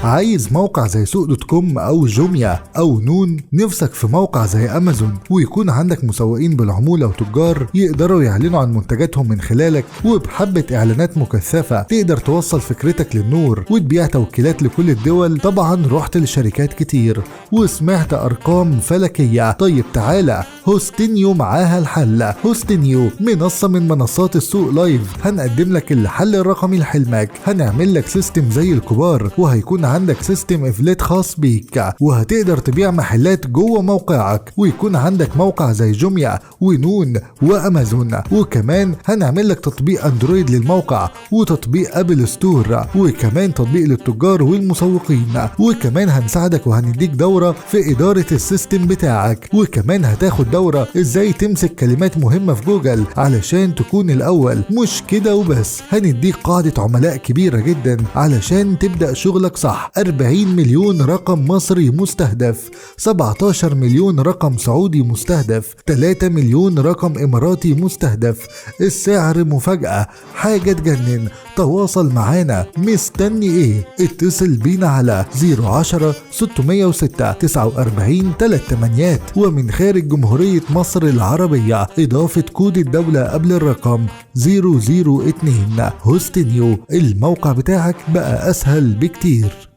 عايز موقع زي سوق دوت كوم أو جوميا أو نون؟ نفسك في موقع زي أمازون ويكون عندك مسوقين بالعمولة وتجار يقدروا يعلنوا عن منتجاتهم من خلالك، وبحبة إعلانات مكثفة تقدر توصل فكرتك للنور وتبيع توكيلات لكل الدول؟ طبعا رحت لشركات كتير وسمعت أرقام فلكية. طيب تعالى، هوستنيو معاها الحل. هوستنيو منصة من منصات السوق لايف، هنقدم لك الحل الرقمي لحلمك. هنعمل لك سيستم زي الكبار، وهيكون عندك سيستم افلات خاص بيك، وهتقدر تبيع محلات جوه موقعك، ويكون عندك موقع زي جوميا ونون وامازون. وكمان هنعمل لك تطبيق اندرويد للموقع، وتطبيق ابل ستور، وكمان تطبيق للتجار والمسوقين. وكمان هنساعدك وهنديك دورة في إدارة السيستم بتاعك، وكمان هتاخد دورة ازاي تمسك كلمات مهمة في جوجل علشان تكون الأول. مش كده وبس، هنديك قاعدة عملاء كبيرة جدا علشان تبدأ شغلك صح. 40 مليون رقم مصري مستهدف، 17 مليون رقم سعودي مستهدف، 3 مليون رقم إماراتي مستهدف. السعر مفاجأة، حاجة تجنن. تواصل معانا، مستني ايه؟ اتصل بينا على 010 606 49 38 ومن خارج جمهورية مصر العربية إضافة كود الدولة قبل الرقم 002. هوستنيو، الموقع بتاعك بقى أسهل بكتير.